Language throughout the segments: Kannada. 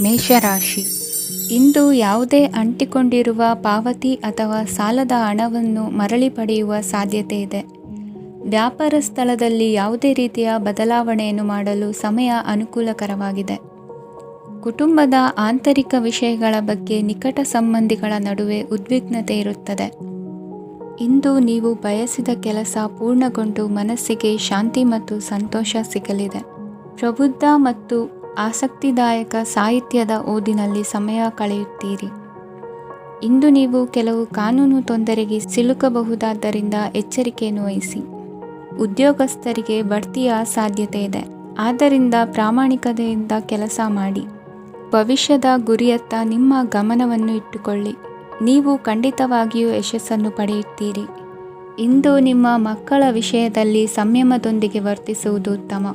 ಮೇಷರಾಶಿ. ಇಂದು ಯಾವುದೇ ಅಂಟಿಕೊಂಡಿರುವ ಪಾವತಿ ಅಥವಾ ಸಾಲದ ಹಣವನ್ನು ಮರಳಿ ಪಡೆಯುವ ಸಾಧ್ಯತೆ ಇದೆ. ವ್ಯಾಪಾರ ಸ್ಥಳದಲ್ಲಿ ಯಾವುದೇ ರೀತಿಯ ಬದಲಾವಣೆಯನ್ನು ಮಾಡಲು ಸಮಯ ಅನುಕೂಲಕರವಾಗಿದೆ. ಕುಟುಂಬದ ಆಂತರಿಕ ವಿಷಯಗಳ ಬಗ್ಗೆ ನಿಕಟ ಸಂಬಂಧಿಗಳ ನಡುವೆ ಉದ್ವಿಗ್ನತೆ ಇರುತ್ತದೆ. ಇಂದು ನೀವು ಬಯಸಿದ ಕೆಲಸ ಪೂರ್ಣಗೊಂಡು ಮನಸ್ಸಿಗೆ ಶಾಂತಿ ಮತ್ತು ಸಂತೋಷ ಸಿಗಲಿದೆ. ಪ್ರಬುದ್ಧ ಮತ್ತು ಆಸಕ್ತಿದಾಯಕ ಸಾಹಿತ್ಯದ ಓದಿನಲ್ಲಿ ಸಮಯ ಕಳೆಯುತ್ತೀರಿ. ಇಂದು ನೀವು ಕೆಲವು ಕಾನೂನು ತೊಂದರೆಗೆ ಸಿಲುಕಬಹುದಾದ್ದರಿಂದ ಎಚ್ಚರಿಕೆಯನ್ನು ವಹಿಸಿ. ಉದ್ಯೋಗಸ್ಥರಿಗೆ ಬಡ್ತಿಯ ಸಾಧ್ಯತೆ ಇದೆ, ಆದ್ದರಿಂದ ಪ್ರಾಮಾಣಿಕತೆಯಿಂದ ಕೆಲಸ ಮಾಡಿ. ಭವಿಷ್ಯದ ಗುರಿಯತ್ತ ನಿಮ್ಮ ಗಮನವನ್ನು ಇಟ್ಟುಕೊಳ್ಳಿ. ನೀವು ಖಂಡಿತವಾಗಿಯೂ ಯಶಸ್ಸನ್ನು ಪಡೆಯುತ್ತೀರಿ. ಇಂದು ನಿಮ್ಮ ಮಕ್ಕಳ ವಿಷಯದಲ್ಲಿ ಸಂಯಮದೊಂದಿಗೆ ವರ್ತಿಸುವುದು ಉತ್ತಮ.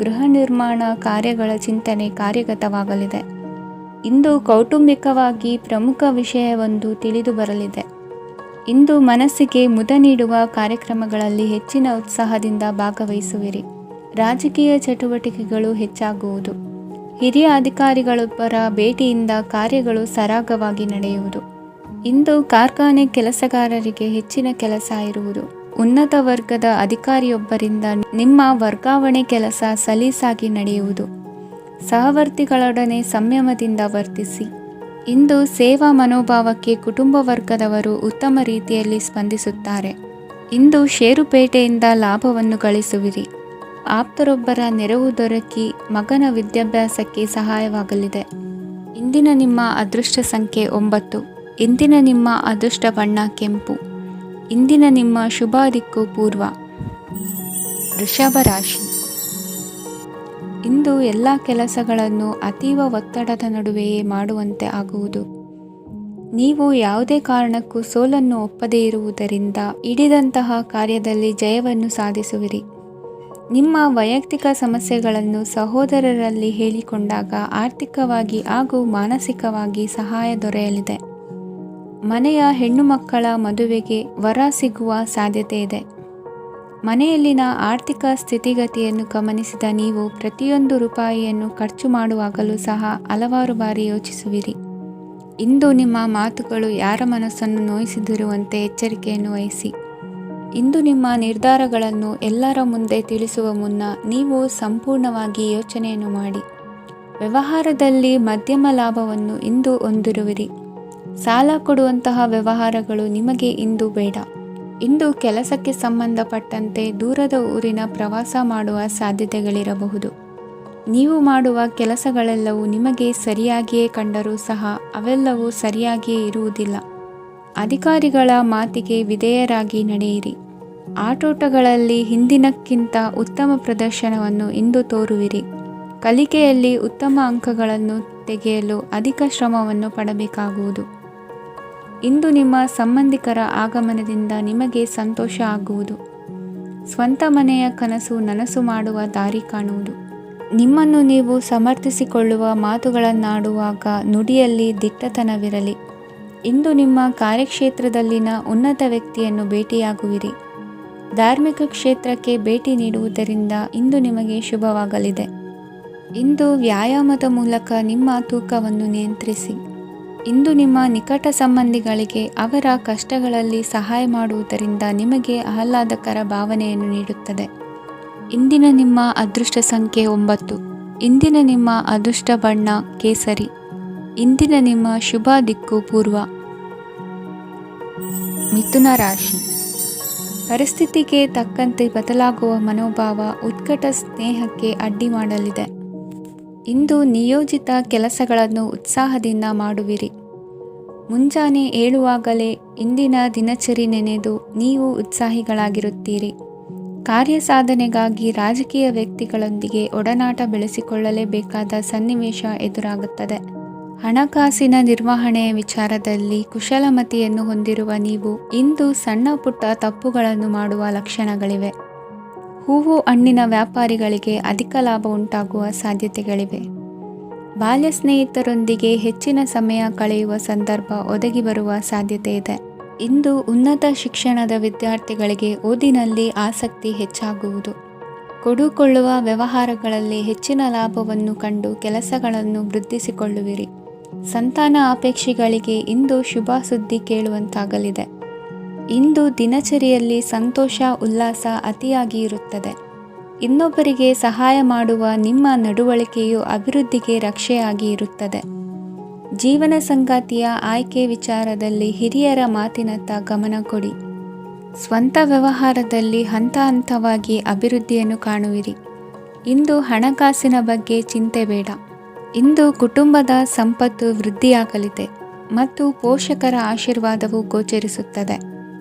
ಗೃಹ ನಿರ್ಮಾಣ ಕಾರ್ಯಗಳ ಚಿಂತನೆ ಕಾರ್ಯಗತವಾಗಲಿದೆ. ಇಂದು ಕೌಟುಂಬಿಕವಾಗಿ ಪ್ರಮುಖ ವಿಷಯವೊಂದು ತಿಳಿದು ಬರಲಿದೆ. ಇಂದು ಮನಸ್ಸಿಗೆ ಮುದ ನೀಡುವ ಕಾರ್ಯಕ್ರಮಗಳಲ್ಲಿ ಹೆಚ್ಚಿನ ಉತ್ಸಾಹದಿಂದ ಭಾಗವಹಿಸುವಿರಿ. ರಾಜಕೀಯ ಚಟುವಟಿಕೆಗಳು ಹೆಚ್ಚಾಗುವುದು. ಹಿರಿಯ ಅಧಿಕಾರಿಗಳೊಬ್ಬರ ಭೇಟಿಯಿಂದ ಕಾರ್ಯಗಳು ಸರಾಗವಾಗಿ ನಡೆಯುವುದು. ಇಂದು ಕಾರ್ಖಾನೆ ಕೆಲಸಗಾರರಿಗೆ ಹೆಚ್ಚಿನ ಕೆಲಸ ಇರುವುದು. ಉನ್ನತ ವರ್ಗದ ಅಧಿಕಾರಿಯೊಬ್ಬರಿಂದ ನಿಮ್ಮ ವರ್ಗಾವಣೆ ಕೆಲಸ ಸಲೀಸಾಗಿ ನಡೆಯುವುದು. ಸಹವರ್ತಿಗಳೊಡನೆ ಸಂಯಮದಿಂದ ವರ್ತಿಸಿ. ಇಂದು ಸೇವಾ ಮನೋಭಾವಕ್ಕೆ ಕುಟುಂಬ ವರ್ಗದವರು ಉತ್ತಮ ರೀತಿಯಲ್ಲಿ ಸ್ಪಂದಿಸುತ್ತಾರೆ. ಇಂದು ಷೇರುಪೇಟೆಯಿಂದ ಲಾಭವನ್ನು ಗಳಿಸುವಿರಿ. ಆಪ್ತರೊಬ್ಬರ ನೆರವು ದೊರಕಿ ಮಗನ ವಿದ್ಯಾಭ್ಯಾಸಕ್ಕೆ ಸಹಾಯವಾಗಲಿದೆ. ಇಂದಿನ ನಿಮ್ಮ ಅದೃಷ್ಟ ಸಂಖ್ಯೆ 9. ಇಂದಿನ ನಿಮ್ಮ ಅದೃಷ್ಟ ಬಣ್ಣ ಕೆಂಪು. ಇಂದಿನ ನಿಮ್ಮ ಶುಭ ದಿಕ್ಕು ಪೂರ್ವ. ವೃಷಭ ರಾಶಿ. ಇಂದು ಎಲ್ಲ ಕೆಲಸಗಳನ್ನು ಅತೀವ ಒತ್ತಡದ ನಡುವೆಯೇ ಮಾಡುವಂತೆ ಆಗುವುದು. ನೀವು ಯಾವುದೇ ಕಾರಣಕ್ಕೂ ಸೋಲನ್ನು ಒಪ್ಪದೇ ಇರುವುದರಿಂದ ಹಿಡಿದಂತಹ ಕಾರ್ಯದಲ್ಲಿ ಜಯವನ್ನು ಸಾಧಿಸುವಿರಿ. ನಿಮ್ಮ ವೈಯಕ್ತಿಕ ಸಮಸ್ಯೆಗಳನ್ನು ಸಹೋದರರಲ್ಲಿ ಹೇಳಿಕೊಂಡಾಗ ಆರ್ಥಿಕವಾಗಿ ಹಾಗೂ ಮಾನಸಿಕವಾಗಿ ಸಹಾಯ ದೊರೆಯಲಿದೆ. ಮನೆಯ ಹೆಣ್ಣು ಮಕ್ಕಳ ಮದುವೆಗೆ ವರ ಸಿಗುವ ಸಾಧ್ಯತೆ ಇದೆ. ಮನೆಯಲ್ಲಿನ ಆರ್ಥಿಕ ಸ್ಥಿತಿಗತಿಯನ್ನು ಗಮನಿಸಿದ ನೀವು ಪ್ರತಿಯೊಂದು ರೂಪಾಯಿಯನ್ನು ಖರ್ಚು ಮಾಡುವಾಗಲೂ ಸಹ ಹಲವಾರು ಬಾರಿ ಯೋಚಿಸುವಿರಿ. ಇಂದು ನಿಮ್ಮ ಮಾತುಗಳು ಯಾರ ಮನಸ್ಸನ್ನು ನೋಯಿಸಿದಿರುವಂತೆ ಎಚ್ಚರಿಕೆಯನ್ನು ವಹಿಸಿ. ಇಂದು ನಿಮ್ಮ ನಿರ್ಧಾರಗಳನ್ನು ಎಲ್ಲರ ಮುಂದೆ ತಿಳಿಸುವ ಮುನ್ನ ನೀವು ಸಂಪೂರ್ಣವಾಗಿ ಯೋಚನೆಯನ್ನು ಮಾಡಿ. ವ್ಯವಹಾರದಲ್ಲಿ ಮಧ್ಯಮ ಲಾಭವನ್ನು ಇಂದು ಹೊಂದಿರುವಿರಿ. ಸಾಲ ಕೊಡುವಂತಹ ವ್ಯವಹಾರಗಳು ನಿಮಗೆ ಇಂದು ಬೇಡ. ಇಂದು ಕೆಲಸಕ್ಕೆ ಸಂಬಂಧಪಟ್ಟಂತೆ ದೂರದ ಊರಿನ ಪ್ರವಾಸ ಮಾಡುವ ಸಾಧ್ಯತೆಗಳಿರಬಹುದು. ನೀವು ಮಾಡುವ ಕೆಲಸಗಳೆಲ್ಲವೂ ನಿಮಗೆ ಸರಿಯಾಗಿಯೇ ಕಂಡರೂ ಸಹ ಅವೆಲ್ಲವೂ ಸರಿಯಾಗಿಯೇ ಇರುವುದಿಲ್ಲ. ಅಧಿಕಾರಿಗಳ ಮಾತಿಗೆ ವಿಧೇಯರಾಗಿ ನಡೆಯಿರಿ. ಆಟೋಟಗಳಲ್ಲಿ ಹಿಂದಿನಕ್ಕಿಂತ ಉತ್ತಮ ಪ್ರದರ್ಶನವನ್ನು ಇಂದು ತೋರುವಿರಿ. ಕಲಿಕೆಯಲ್ಲಿ ಉತ್ತಮ ಅಂಕಗಳನ್ನು ತೆಗೆಯಲು ಅಧಿಕ ಶ್ರಮವನ್ನು ಪಡಬೇಕಾಗುವುದು. ಇಂದು ನಿಮ್ಮ ಸಂಬಂಧಿಕರ ಆಗಮನದಿಂದ ನಿಮಗೆ ಸಂತೋಷ ಆಗುವುದು. ಸ್ವಂತ ಮನೆಯ ಕನಸು ನನಸು ಮಾಡುವ ದಾರಿ ಕಾಣುವುದು. ನಿಮ್ಮನ್ನು ನೀವು ಸಮರ್ಥಿಸಿಕೊಳ್ಳುವ ಮಾತುಗಳನ್ನಾಡುವಾಗ ನುಡಿಯಲ್ಲಿ ದಿಟ್ಟತನವಿರಲಿ. ಇಂದು ನಿಮ್ಮ ಕಾರ್ಯಕ್ಷೇತ್ರದಲ್ಲಿನ ಉನ್ನತ ವ್ಯಕ್ತಿಯನ್ನು ಭೇಟಿಯಾಗುವಿರಿ. ಧಾರ್ಮಿಕ ಕ್ಷೇತ್ರಕ್ಕೆ ಭೇಟಿ ನೀಡುವುದರಿಂದ ಇಂದು ನಿಮಗೆ ಶುಭವಾಗಲಿದೆ. ಇಂದು ವ್ಯಾಯಾಮದ ಮೂಲಕ ನಿಮ್ಮ ತೂಕವನ್ನು ನಿಯಂತ್ರಿಸಿ. ಇಂದು ನಿಮ್ಮ ನಿಕಟ ಸಂಬಂಧಿಗಳಿಗೆ ಅವರ ಕಷ್ಟಗಳಲ್ಲಿ ಸಹಾಯ ಮಾಡುವುದರಿಂದ ನಿಮಗೆ ಆಹ್ಲಾದಕರ ಭಾವನೆಯನ್ನು ನೀಡುತ್ತದೆ. ಇಂದಿನ ನಿಮ್ಮ ಅದೃಷ್ಟ ಸಂಖ್ಯೆ 9. ಇಂದಿನ ನಿಮ್ಮ ಅದೃಷ್ಟ ಬಣ್ಣ ಕೇಸರಿ. ಇಂದಿನ ನಿಮ್ಮ ಶುಭ ದಿಕ್ಕು ಪೂರ್ವ. ಮಿಥುನ ರಾಶಿ. ಪರಿಸ್ಥಿತಿಗೆ ತಕ್ಕಂತೆ ಬದಲಾಗುವ ಮನೋಭಾವ ಉತ್ಕಟ ಸ್ನೇಹಕ್ಕೆ ಅಡ್ಡಿ ಮಾಡಲಿದೆ. ಇಂದು ನಿಯೋಜಿತ ಕೆಲಸಗಳನ್ನು ಉತ್ಸಾಹದಿಂದ ಮಾಡುವಿರಿ. ಮುಂಜಾನೆ ಏಳುವಾಗಲೇ ಇಂದಿನ ದಿನಚರಿ ನೆನೆದು ನೀವು ಉತ್ಸಾಹಿಗಳಾಗಿರುತ್ತೀರಿ. ಕಾರ್ಯ ಸಾಧನೆಗಾಗಿ ರಾಜಕೀಯ ವ್ಯಕ್ತಿಗಳೊಂದಿಗೆ ಒಡನಾಟ ಬೆಳೆಸಿಕೊಳ್ಳಲೇಬೇಕಾದ ಸನ್ನಿವೇಶ ಎದುರಾಗುತ್ತದೆ. ಹಣಕಾಸಿನ ನಿರ್ವಹಣೆಯ ವಿಚಾರದಲ್ಲಿ ಕುಶಲಮತಿಯನ್ನು ಹೊಂದಿರುವ ನೀವು ಇಂದು ಸಣ್ಣ ಪುಟ್ಟ ತಪ್ಪುಗಳನ್ನು ಮಾಡುವ ಲಕ್ಷಣಗಳಿವೆ. ಹೂವು ಹಣ್ಣಿನ ವ್ಯಾಪಾರಿಗಳಿಗೆ ಅಧಿಕ ಲಾಭ ಉಂಟಾಗುವ ಸಾಧ್ಯತೆಗಳಿವೆ. ಬಾಲ್ಯ ಸ್ನೇಹಿತರೊಂದಿಗೆ ಹೆಚ್ಚಿನ ಸಮಯ ಕಳೆಯುವ ಸಂದರ್ಭ ಒದಗಿ ಬರುವ ಸಾಧ್ಯತೆ ಇದೆ. ಇಂದು ಉನ್ನತ ಶಿಕ್ಷಣದ ವಿದ್ಯಾರ್ಥಿಗಳಿಗೆ ಓದಿನಲ್ಲಿ ಆಸಕ್ತಿ ಹೆಚ್ಚಾಗುವುದು. ಕೊಡುಕೊಳ್ಳುವ ವ್ಯವಹಾರಗಳಲ್ಲಿ ಹೆಚ್ಚಿನ ಲಾಭವನ್ನು ಕಂಡು ಕೆಲಸಗಳನ್ನು ವೃದ್ಧಿಸಿಕೊಳ್ಳುವಿರಿ. ಸಂತಾನ ಅಪೇಕ್ಷಿಗಳಿಗೆ ಇಂದು ಶುಭ ಸುದ್ದಿ ಕೇಳುವಂತಾಗಲಿದೆ. ಇಂದು ದಿನಚರಿಯಲ್ಲಿ ಸಂತೋಷ ಉಲ್ಲಾಸ ಅತಿಯಾಗಿ ಇರುತ್ತದೆ. ಇನ್ನೊಬ್ಬರಿಗೆ ಸಹಾಯ ಮಾಡುವ ನಿಮ್ಮ ನಡವಳಿಕೆಯು ಅಭಿವೃದ್ಧಿಗೆ ರಕ್ಷೆಯಾಗಿ ಇರುತ್ತದೆ. ಜೀವನ ಸಂಗಾತಿಯ ಆಯ್ಕೆ ವಿಚಾರದಲ್ಲಿ ಹಿರಿಯರ ಮಾತಿನತ್ತ ಗಮನ ಕೊಡಿ. ಸ್ವಂತ ವ್ಯವಹಾರದಲ್ಲಿ ಹಂತ ಹಂತವಾಗಿ ಅಭಿವೃದ್ಧಿಯನ್ನು ಕಾಣುವಿರಿ. ಇಂದು ಹಣಕಾಸಿನ ಬಗ್ಗೆ ಚಿಂತೆ ಬೇಡ. ಇಂದು ಕುಟುಂಬದ ಸಂಪತ್ತು ವೃದ್ಧಿಯಾಗಲಿದೆ ಮತ್ತು ಪೋಷಕರ ಆಶೀರ್ವಾದವು ಗೋಚರಿಸುತ್ತದೆ.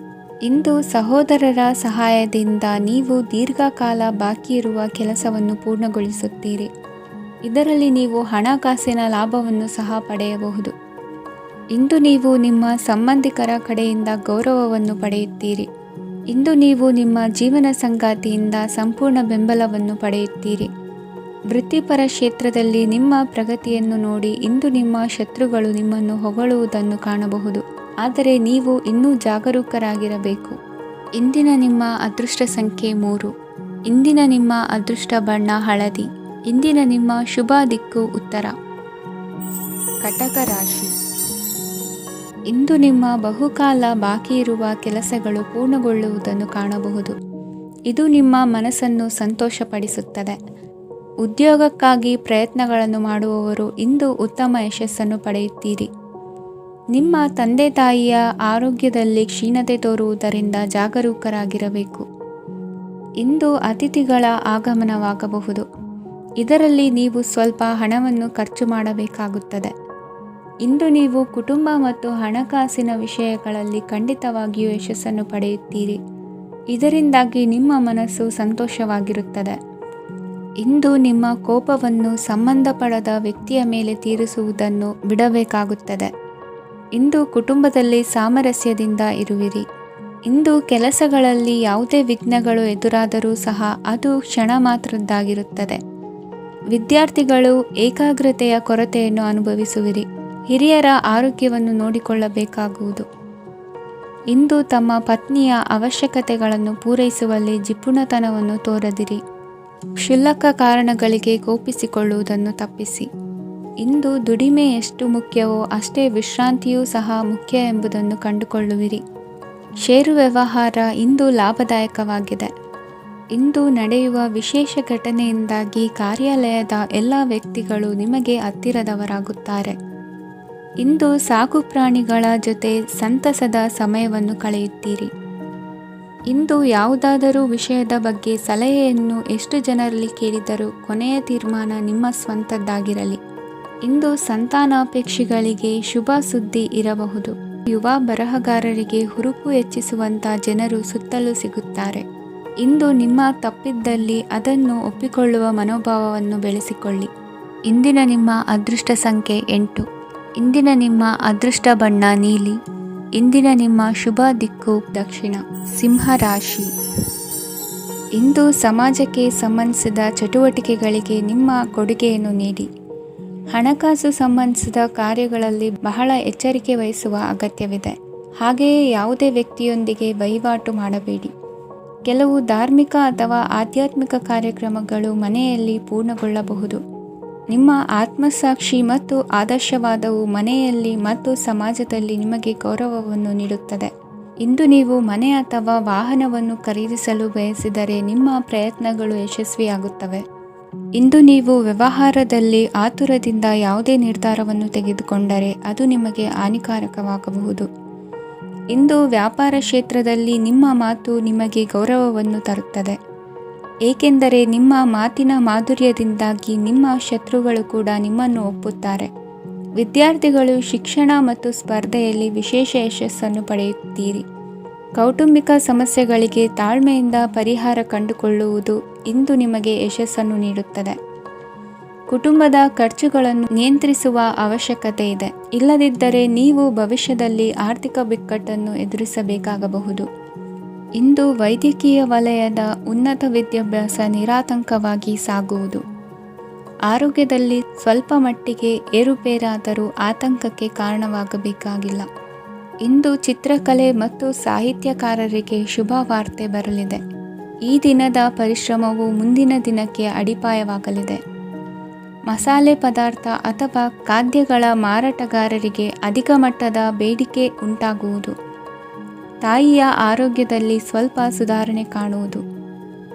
ಇಂದು ಸಹೋದರರ ಸಹಾಯದಿಂದ ನೀವು ದೀರ್ಘಕಾಲ ಬಾಕಿ ಇರುವ ಕೆಲಸವನ್ನು ಪೂರ್ಣಗೊಳಿಸುತ್ತೀರಿ. ಇದರಲ್ಲಿ ನೀವು ಹಣಕಾಸಿನ ಲಾಭವನ್ನು ಸಹ ಪಡೆಯಬಹುದು. ಇಂದು ನೀವು ನಿಮ್ಮ ಸಂಬಂಧಿಕರ ಕಡೆಯಿಂದ ಗೌರವವನ್ನು ಪಡೆಯುತ್ತೀರಿ. ಇಂದು ನೀವು ನಿಮ್ಮ ಜೀವನ ಸಂಗಾತಿಯಿಂದ ಸಂಪೂರ್ಣ ಬೆಂಬಲವನ್ನು ಪಡೆಯುತ್ತೀರಿ. ವೃತ್ತಿಪರ ಕ್ಷೇತ್ರದಲ್ಲಿ ನಿಮ್ಮ ಪ್ರಗತಿಯನ್ನು ನೋಡಿ ಇಂದು ನಿಮ್ಮ ಶತ್ರುಗಳು ನಿಮ್ಮನ್ನು ಹೊಗಳುವುದನ್ನು ಕಾಣಬಹುದು. ಆದರೆ ನೀವು ಇನ್ನೂ ಜಾಗರೂಕರಾಗಿರಬೇಕು. ಇಂದಿನ ನಿಮ್ಮ ಅದೃಷ್ಟ ಸಂಖ್ಯೆ 3. ಇಂದಿನ ನಿಮ್ಮ ಅದೃಷ್ಟ ಬಣ್ಣ ಹಳದಿ. ಇಂದಿನ ನಿಮ್ಮ ಶುಭ ದಿಕ್ಕು ಉತ್ತರ. ಕಟಕ ರಾಶಿ. ಇಂದು ನಿಮ್ಮ ಬಹುಕಾಲ ಬಾಕಿ ಇರುವ ಕೆಲಸಗಳು ಪೂರ್ಣಗೊಳ್ಳುವುದನ್ನು ಕಾಣಬಹುದು. ಇದು ನಿಮ್ಮ ಮನಸ್ಸನ್ನು ಸಂತೋಷಪಡಿಸುತ್ತದೆ. ಉದ್ಯೋಗಕ್ಕಾಗಿ ಪ್ರಯತ್ನಗಳನ್ನು ಮಾಡುವವರು ಇಂದು ಉತ್ತಮ ಯಶಸ್ಸನ್ನು ಪಡೆಯುತ್ತೀರಿ. ನಿಮ್ಮ ತಂದೆ ತಾಯಿಯ ಆರೋಗ್ಯದಲ್ಲಿ ಕ್ಷೀಣತೆ ತೋರುವುದರಿಂದ ಜಾಗರೂಕರಾಗಿರಬೇಕು. ಇಂದು ಅತಿಥಿಗಳ ಆಗಮನವಾಗಬಹುದು. ಇದರಲ್ಲಿ ನೀವು ಸ್ವಲ್ಪ ಹಣವನ್ನು ಖರ್ಚು ಮಾಡಬೇಕಾಗುತ್ತದೆ. ಇಂದು ನೀವು ಕುಟುಂಬ ಮತ್ತು ಹಣಕಾಸಿನ ವಿಷಯಗಳಲ್ಲಿ ಖಂಡಿತವಾಗಿಯೂ ಯಶಸ್ಸನ್ನು ಪಡೆಯುತ್ತೀರಿ. ಇದರಿಂದಾಗಿ ನಿಮ್ಮ ಮನಸ್ಸು ಸಂತೋಷವಾಗಿರುತ್ತದೆ. ಇಂದು ನಿಮ್ಮ ಕೋಪವನ್ನು ಸಂಬಂಧಪಡದ ವ್ಯಕ್ತಿಯ ಮೇಲೆ ತೀರಿಸುವುದನ್ನು ಬಿಡಬೇಕಾಗುತ್ತದೆ. ಇಂದು ಕುಟುಂಬದಲ್ಲಿ ಸಾಮರಸ್ಯದಿಂದ ಇರುವಿರಿ. ಇಂದು ಕೆಲಸಗಳಲ್ಲಿ ಯಾವುದೇ ವಿಘ್ನಗಳು ಎದುರಾದರೂ ಸಹ ಅದು ಕ್ಷಣ ಮಾತ್ರದ್ದಾಗಿರುತ್ತದೆ. ವಿದ್ಯಾರ್ಥಿಗಳು ಏಕಾಗ್ರತೆಯ ಕೊರತೆಯನ್ನು ಅನುಭವಿಸುವಿರಿ. ಹಿರಿಯರ ಆರೋಗ್ಯವನ್ನು ನೋಡಿಕೊಳ್ಳಬೇಕಾಗುವುದು. ಇಂದು ತಮ್ಮ ಪತ್ನಿಯ ಅವಶ್ಯಕತೆಗಳನ್ನು ಪೂರೈಸುವಲ್ಲಿ ಜಿಪುಣತನವನ್ನು ತೋರದಿರಿ. ಕ್ಷುಲ್ಲಕ ಕಾರಣಗಳಿಗೆ ಕೋಪಿಸಿಕೊಳ್ಳುವುದನ್ನು ತಪ್ಪಿಸಿ. ಇಂದು ದುಡಿಮೆ ಎಷ್ಟು ಮುಖ್ಯವೋ ಅಷ್ಟೇ ವಿಶ್ರಾಂತಿಯೂ ಸಹ ಮುಖ್ಯ ಎಂಬುದನ್ನು ಕಂಡುಕೊಳ್ಳುವಿರಿ. ಷೇರು ವ್ಯವಹಾರ ಇಂದು ಲಾಭದಾಯಕವಾಗಿದೆ. ಇಂದು ನಡೆಯುವ ವಿಶೇಷ ಘಟನೆಯಿಂದಾಗಿ ಕಾರ್ಯಾಲಯದ ಎಲ್ಲ ವ್ಯಕ್ತಿಗಳು ನಿಮಗೆ ಹತ್ತಿರದವರಾಗುತ್ತಾರೆ. ಇಂದು ಸಾಕು ಪ್ರಾಣಿಗಳ ಜೊತೆ ಸಂತಸದ ಸಮಯವನ್ನು ಕಳೆಯುತ್ತೀರಿ. ಇಂದು ಯಾವುದಾದರೂ ವಿಷಯದ ಬಗ್ಗೆ ಸಲಹೆಯನ್ನು ಎಷ್ಟು ಜನರಲ್ಲಿ ಕೇಳಿದರೂ ಕೊನೆಯ ತೀರ್ಮಾನ ನಿಮ್ಮ ಸ್ವಂತದ್ದಾಗಿರಲಿ. ಇಂದು ಸಂತಾನಾಪೇಕ್ಷಿಗಳಿಗೆ ಶುಭ ಸುದ್ದಿ ಇರಬಹುದು. ಯುವ ಬರಹಗಾರರಿಗೆ ಹುರುಪು ಹೆಚ್ಚಿಸುವಂಥ ಜನರು ಸುತ್ತಲೂ ಸಿಗುತ್ತಾರೆ. ಇಂದು ನಿಮ್ಮ ತಪ್ಪಿದ್ದಲ್ಲಿ ಅದನ್ನು ಒಪ್ಪಿಕೊಳ್ಳುವ ಮನೋಭಾವವನ್ನು ಬೆಳೆಸಿಕೊಳ್ಳಿ. ಇಂದಿನ ನಿಮ್ಮ ಅದೃಷ್ಟ ಸಂಖ್ಯೆ 8. ಇಂದಿನ ನಿಮ್ಮ ಅದೃಷ್ಟ ಬಣ್ಣ ನೀಲಿ. ಇಂದಿನ ನಿಮ್ಮ ಶುಭ ದಿಕ್ಕು ದಕ್ಷಿಣ. ಸಿಂಹ ರಾಶಿ. ಇಂದು ಸಮಾಜಕ್ಕೆ ಸಂಬಂಧಿಸಿದ ಚಟುವಟಿಕೆಗಳಿಗೆ ನಿಮ್ಮ ಕೊಡುಗೆಯನ್ನು ನೀಡಿ. ಹಣಕಾಸು ಸಂಬಂಧಿಸಿದ ಕಾರ್ಯಗಳಲ್ಲಿ ಬಹಳ ಎಚ್ಚರಿಕೆ ವಹಿಸುವ ಅಗತ್ಯವಿದೆ. ಹಾಗೆಯೇ ಯಾವುದೇ ವ್ಯಕ್ತಿಯೊಂದಿಗೆ ವಹಿವಾಟು ಮಾಡಬೇಡಿ. ಕೆಲವು ಧಾರ್ಮಿಕ ಅಥವಾ ಆಧ್ಯಾತ್ಮಿಕ ಕಾರ್ಯಕ್ರಮಗಳು ಮನೆಯಲ್ಲಿ ಪೂರ್ಣಗೊಳ್ಳಬಹುದು. ನಿಮ್ಮ ಆತ್ಮಸಾಕ್ಷಿ ಮತ್ತು ಆದರ್ಶವಾದವು ಮನೆಯಲ್ಲಿ ಮತ್ತು ಸಮಾಜದಲ್ಲಿ ನಿಮಗೆ ಗೌರವವನ್ನು ನೀಡುತ್ತದೆ. ಇಂದು ನೀವು ಮನೆ ಅಥವಾ ವಾಹನವನ್ನು ಖರೀದಿಸಲು ಬಯಸಿದರೆ ನಿಮ್ಮ ಪ್ರಯತ್ನಗಳು ಯಶಸ್ವಿಯಾಗುತ್ತವೆ. ಇಂದು ನೀವು ವ್ಯವಹಾರದಲ್ಲಿ ಆತುರದಿಂದ ಯಾವುದೇ ನಿರ್ಧಾರವನ್ನು ತೆಗೆದುಕೊಂಡರೆ ಅದು ನಿಮಗೆ ಹಾನಿಕಾರಕವಾಗಬಹುದು. ಇಂದು ವ್ಯಾಪಾರ ಕ್ಷೇತ್ರದಲ್ಲಿ ನಿಮ್ಮ ಮಾತು ನಿಮಗೆ ಗೌರವವನ್ನು ತರುತ್ತದೆ. ಏಕೆಂದರೆ ನಿಮ್ಮ ಮಾತಿನ ಮಾಧುರ್ಯದಿಂದಾಗಿ ನಿಮ್ಮ ಶತ್ರುಗಳು ಕೂಡ ನಿಮ್ಮನ್ನು ಒಪ್ಪುತ್ತಾರೆ. ವಿದ್ಯಾರ್ಥಿಗಳು ಶಿಕ್ಷಣ ಮತ್ತು ಸ್ಪರ್ಧೆಯಲ್ಲಿ ವಿಶೇಷ ಯಶಸ್ಸನ್ನು ಪಡೆಯುತ್ತೀರಿ. ಕೌಟುಂಬಿಕ ಸಮಸ್ಯೆಗಳಿಗೆ ತಾಳ್ಮೆಯಿಂದ ಪರಿಹಾರ ಕಂಡುಕೊಳ್ಳುವುದು ಇಂದು ನಿಮಗೆ ಯಶಸ್ಸನ್ನು ನೀಡುತ್ತದೆ. ಕುಟುಂಬದ ಖರ್ಚುಗಳನ್ನು ನಿಯಂತ್ರಿಸುವ ಅವಶ್ಯಕತೆ ಇದೆ. ಇಲ್ಲದಿದ್ದರೆ ನೀವು ಭವಿಷ್ಯದಲ್ಲಿ ಆರ್ಥಿಕ ಬಿಕ್ಕಟ್ಟನ್ನು ಎದುರಿಸಬೇಕಾಗಬಹುದು. ಇಂದು ವೈದ್ಯಕೀಯ ವಲಯದ ಉನ್ನತ ವಿದ್ಯಾಭ್ಯಾಸ ನಿರಾತಂಕವಾಗಿ ಸಾಗುವುದು. ಆರೋಗ್ಯದಲ್ಲಿ ಸ್ವಲ್ಪ ಮಟ್ಟಿಗೆ ಏರುಪೇರಾದರೂ ಆತಂಕಕ್ಕೆ ಕಾರಣವಾಗಬೇಕಾಗಿಲ್ಲ. ಇಂದು ಚಿತ್ರಕಲೆ ಮತ್ತು ಸಾಹಿತ್ಯಕಾರರಿಗೆ ಶುಭ ವಾರ್ತೆ ಬರಲಿದೆ. ಈ ದಿನದ ಪರಿಶ್ರಮವು ಮುಂದಿನ ದಿನಕ್ಕೆ ಅಡಿಪಾಯವಾಗಲಿದೆ. ಮಸಾಲೆ ಪದಾರ್ಥ ಅಥವಾ ಖಾದ್ಯಗಳ ಮಾರಾಟಗಾರರಿಗೆ ಅಧಿಕ ಮಟ್ಟದ ಬೇಡಿಕೆ ಉಂಟಾಗುವುದು. ತಾಯಿಯ ಆರೋಗ್ಯದಲ್ಲಿ ಸ್ವಲ್ಪ ಸುಧಾರಣೆ ಕಾಣುವುದು.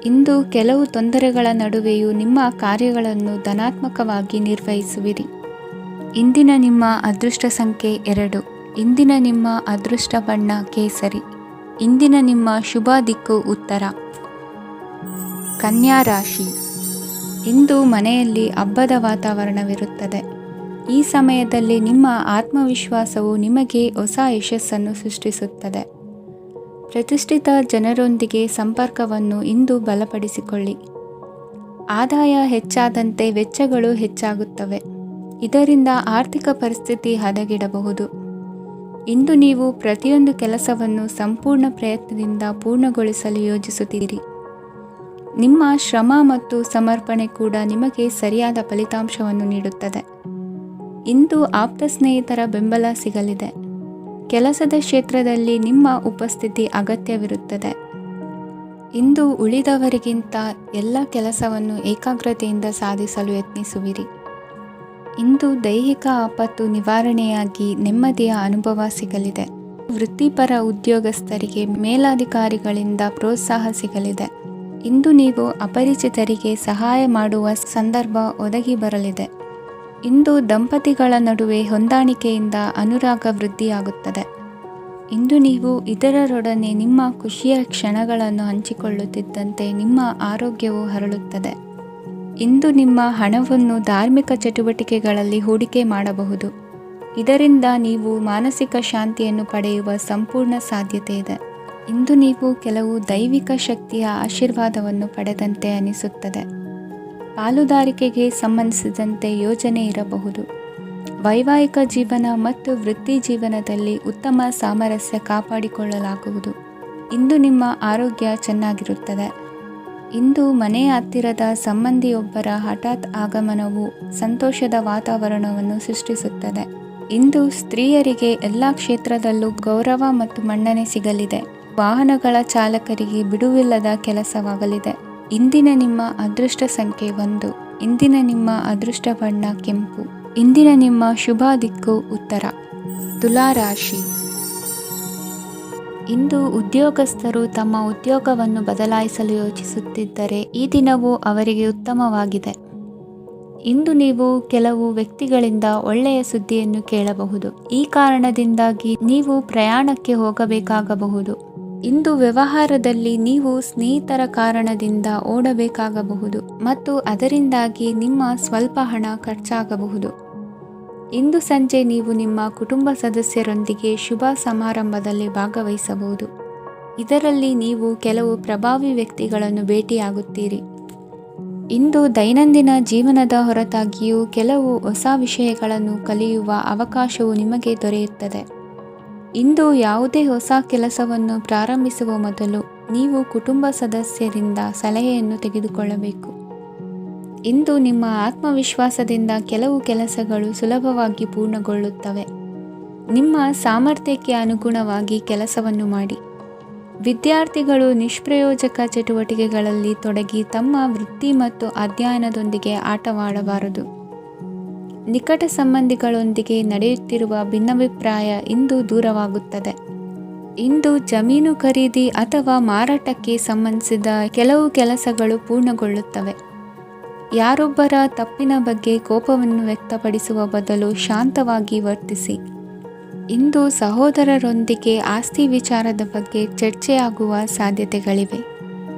ಇಂದು ಕೆಲವು ತೊಂದರೆಗಳ ನಡುವೆಯೂ ನಿಮ್ಮ ಕಾರ್ಯಗಳನ್ನು ಧನಾತ್ಮಕವಾಗಿ ನಿರ್ವಹಿಸುವಿರಿ. ಇಂದಿನ ನಿಮ್ಮ ಅದೃಷ್ಟ ಸಂಖ್ಯೆ 2. ಇಂದಿನ ನಿಮ್ಮ ಅದೃಷ್ಟ ಬಣ್ಣ ಕೇಸರಿ. ಇಂದಿನ ನಿಮ್ಮ ಶುಭ ದಿಕ್ಕು ಉತ್ತರ. ಕನ್ಯಾ ರಾಶಿ. ಇಂದು ಮನೆಯಲ್ಲಿ ಹಬ್ಬದ ವಾತಾವರಣವಿರುತ್ತದೆ. ಈ ಸಮಯದಲ್ಲಿ ನಿಮ್ಮ ಆತ್ಮವಿಶ್ವಾಸವು ನಿಮಗೆ ಹೊಸ ಯಶಸ್ಸನ್ನು ಸೃಷ್ಟಿಸುತ್ತದೆ. ಪ್ರತಿಷ್ಠಿತ ಜನರೊಂದಿಗೆ ಸಂಪರ್ಕವನ್ನು ಇಂದು ಬಲಪಡಿಸಿಕೊಳ್ಳಿ. ಆದಾಯ ಹೆಚ್ಚಾದಂತೆ ವೆಚ್ಚಗಳು ಹೆಚ್ಚಾಗುತ್ತವೆ. ಇದರಿಂದ ಆರ್ಥಿಕ ಪರಿಸ್ಥಿತಿ ಹದಗೆಡಬಹುದು. ಇಂದು ನೀವು ಪ್ರತಿಯೊಂದು ಕೆಲಸವನ್ನು ಸಂಪೂರ್ಣ ಪ್ರಯತ್ನದಿಂದ ಪೂರ್ಣಗೊಳಿಸಲು ಯೋಜಿಸುತ್ತೀರಿ. ನಿಮ್ಮ ಶ್ರಮ ಮತ್ತು ಸಮರ್ಪಣೆ ಕೂಡ ನಿಮಗೆ ಸರಿಯಾದ ಫಲಿತಾಂಶವನ್ನು ನೀಡುತ್ತದೆ. ಇಂದು ಆಪ್ತ ಸ್ನೇಹಿತರ ಬೆಂಬಲ ಸಿಗಲಿದೆ. ಕೆಲಸದ ಕ್ಷೇತ್ರದಲ್ಲಿ ನಿಮ್ಮ ಉಪಸ್ಥಿತಿ ಅಗತ್ಯವಿರುತ್ತದೆ. ಇಂದು ಉಳಿದವರಿಗಿಂತ ಎಲ್ಲ ಕೆಲಸವನ್ನು ಏಕಾಗ್ರತೆಯಿಂದ ಸಾಧಿಸಲು ಯತ್ನಿಸುವಿರಿ. ಇಂದು ದೈಹಿಕ ಆಪತ್ತು ನಿವಾರಣೆಯಾಗಿ ನೆಮ್ಮದಿಯ ಅನುಭವ ಸಿಗಲಿದೆ. ವೃತ್ತಿಪರ ಉದ್ಯೋಗಸ್ಥರಿಗೆ ಮೇಲಾಧಿಕಾರಿಗಳಿಂದ ಪ್ರೋತ್ಸಾಹ ಸಿಗಲಿದೆ. ಇಂದು ನೀವು ಅಪರಿಚಿತರಿಗೆ ಸಹಾಯ ಮಾಡುವ ಸಂದರ್ಭ ಒದಗಿ ಬರಲಿದೆ. ಇಂದು ದಂಪತಿಗಳ ನಡುವೆ ಹೊಂದಾಣಿಕೆಯಿಂದ ಅನುರಾಗ ವೃದ್ಧಿಯಾಗುತ್ತದೆ. ಇಂದು ನೀವು ಇತರರೊಡನೆ ನಿಮ್ಮ ಖುಷಿಯ ಕ್ಷಣಗಳನ್ನು ಹಂಚಿಕೊಳ್ಳುತ್ತಿದ್ದಂತೆ ನಿಮ್ಮ ಆರೋಗ್ಯವು ಹರಳುತ್ತದೆ. ಇಂದು ನಿಮ್ಮ ಹಣವನ್ನು ಧಾರ್ಮಿಕ ಚಟುವಟಿಕೆಗಳಲ್ಲಿ ಹೂಡಿಕೆ ಮಾಡಬಹುದು. ಇದರಿಂದ ನೀವು ಮಾನಸಿಕ ಶಾಂತಿಯನ್ನು ಪಡೆಯುವ ಸಂಪೂರ್ಣ ಸಾಧ್ಯತೆ ಇದೆ. ಇಂದು ನೀವು ಕೆಲವು ದೈವಿಕ ಶಕ್ತಿಯ ಆಶೀರ್ವಾದವನ್ನು ಪಡೆದಂತೆ ಅನಿಸುತ್ತದೆ. ಪಾಲುದಾರಿಕೆಗೆ ಸಂಬಂಧಿಸಿದಂತೆ ಯೋಜನೆ ಇರಬಹುದು. ವೈವಾಹಿಕ ಜೀವನ ಮತ್ತು ವೃತ್ತಿ ಜೀವನದಲ್ಲಿ ಉತ್ತಮ ಸಾಮರಸ್ಯ ಕಾಪಾಡಿಕೊಳ್ಳಲಾಗುವುದು. ಇಂದು ನಿಮ್ಮ ಆರೋಗ್ಯ ಚೆನ್ನಾಗಿರುತ್ತದೆ. ಇಂದು ಮನೆಯ ಹತ್ತಿರದ ಸಂಬಂಧಿಯೊಬ್ಬರ ಹಠಾತ್ ಆಗಮನವು ಸಂತೋಷದ ವಾತಾವರಣವನ್ನು ಸೃಷ್ಟಿಸುತ್ತದೆ. ಇಂದು ಸ್ತ್ರೀಯರಿಗೆ ಎಲ್ಲ ಕ್ಷೇತ್ರದಲ್ಲೂ ಗೌರವ ಮತ್ತು ಮನ್ನಣೆ ಸಿಗಲಿದೆ. ವಾಹನಗಳ ಚಾಲಕರಿಗೆ ಬಿಡುವಿಲ್ಲದ ಕೆಲಸವಾಗಲಿದೆ. ಇಂದಿನ ನಿಮ್ಮ ಅದೃಷ್ಟ ಸಂಖ್ಯೆ 1. ಇಂದಿನ ನಿಮ್ಮ ಅದೃಷ್ಟ ಬಣ್ಣ ಕೆಂಪು. ಇಂದಿನ ನಿಮ್ಮ ಶುಭ ದಿಕ್ಕು ಉತ್ತರ. ತುಲಾ ರಾಶಿ. ಇಂದು ಉದ್ಯೋಗಸ್ಥರು ತಮ್ಮ ಉದ್ಯೋಗವನ್ನು ಬದಲಾಯಿಸಲು ಯೋಚಿಸುತ್ತಿದ್ದರೆ ಈ ದಿನವೂ ಅವರಿಗೆ ಉತ್ತಮವಾಗಿದೆ. ಇಂದು ನೀವು ಕೆಲವು ವ್ಯಕ್ತಿಗಳಿಂದ ಒಳ್ಳೆಯ ಸುದ್ದಿಯನ್ನು ಕೇಳಬಹುದು. ಈ ಕಾರಣದಿಂದಾಗಿ ನೀವು ಪ್ರಯಾಣಕ್ಕೆ ಹೋಗಬೇಕಾಗಬಹುದು. ಇಂದು ವ್ಯವಹಾರದಲ್ಲಿ ನೀವು ಸ್ನೇಹಿತರ ಕಾರಣದಿಂದ ಓಡಬೇಕಾಗಬಹುದು ಮತ್ತು ಅದರಿಂದಾಗಿ ನಿಮ್ಮ ಸ್ವಲ್ಪ ಹಣ ಖರ್ಚಾಗಬಹುದು. ಇಂದು ಸಂಜೆ ನೀವು ನಿಮ್ಮ ಕುಟುಂಬ ಸದಸ್ಯರೊಂದಿಗೆ ಶುಭ ಸಮಾರಂಭದಲ್ಲಿ ಭಾಗವಹಿಸಬಹುದು. ಇದರಲ್ಲಿ ನೀವು ಕೆಲವು ಪ್ರಭಾವಿ ವ್ಯಕ್ತಿಗಳನ್ನು ಭೇಟಿಯಾಗುತ್ತೀರಿ. ಇಂದು ದೈನಂದಿನ ಜೀವನದ ಹೊರತಾಗಿಯೂ ಕೆಲವು ಹೊಸ ವಿಷಯಗಳನ್ನು ಕಲಿಯುವ ಅವಕಾಶವು ನಿಮಗೆ ದೊರೆಯುತ್ತದೆ. ಇಂದು ಯಾವುದೇ ಹೊಸ ಕೆಲಸವನ್ನು ಪ್ರಾರಂಭಿಸುವ ಮೊದಲು ನೀವು ಕುಟುಂಬ ಸದಸ್ಯರಿಂದ ಸಲಹೆಯನ್ನು ತೆಗೆದುಕೊಳ್ಳಬೇಕು. ಇಂದು ನಿಮ್ಮ ಆತ್ಮವಿಶ್ವಾಸದಿಂದ ಕೆಲವು ಕೆಲಸಗಳು ಸುಲಭವಾಗಿ ಪೂರ್ಣಗೊಳ್ಳುತ್ತವೆ. ನಿಮ್ಮ ಸಾಮರ್ಥ್ಯಕ್ಕೆ ಅನುಗುಣವಾಗಿ ಕೆಲಸವನ್ನು ಮಾಡಿ. ವಿದ್ಯಾರ್ಥಿಗಳು ನಿಷ್ಪ್ರಯೋಜಕ ಚಟುವಟಿಕೆಗಳಲ್ಲಿ ತೊಡಗಿ ತಮ್ಮ ವೃತ್ತಿ ಮತ್ತು ಅಧ್ಯಯನದೊಂದಿಗೆ ಆಟವಾಡಬಾರದು. ನಿಕಟ ಸಂಬಂಧಿಗಳೊಂದಿಗೆ ನಡೆಯುತ್ತಿರುವ ಭಿನ್ನಾಭಿಪ್ರಾಯ ಇಂದು ದೂರವಾಗುತ್ತದೆ. ಇಂದು ಜಮೀನು ಖರೀದಿ ಅಥವಾ ಮಾರಾಟಕ್ಕೆ ಸಂಬಂಧಿಸಿದ ಕೆಲವು ಕೆಲಸಗಳು ಪೂರ್ಣಗೊಳ್ಳುತ್ತವೆ. ಯಾರೊಬ್ಬರ ತಪ್ಪಿನ ಬಗ್ಗೆ ಕೋಪವನ್ನು ವ್ಯಕ್ತಪಡಿಸುವ ಬದಲು ಶಾಂತವಾಗಿ ವರ್ತಿಸಿ. ಇಂದು ಸಹೋದರರೊಂದಿಗೆ ಆಸ್ತಿ ವಿಚಾರದ ಬಗ್ಗೆ ಚರ್ಚೆಯಾಗುವ ಸಾಧ್ಯತೆಗಳಿವೆ.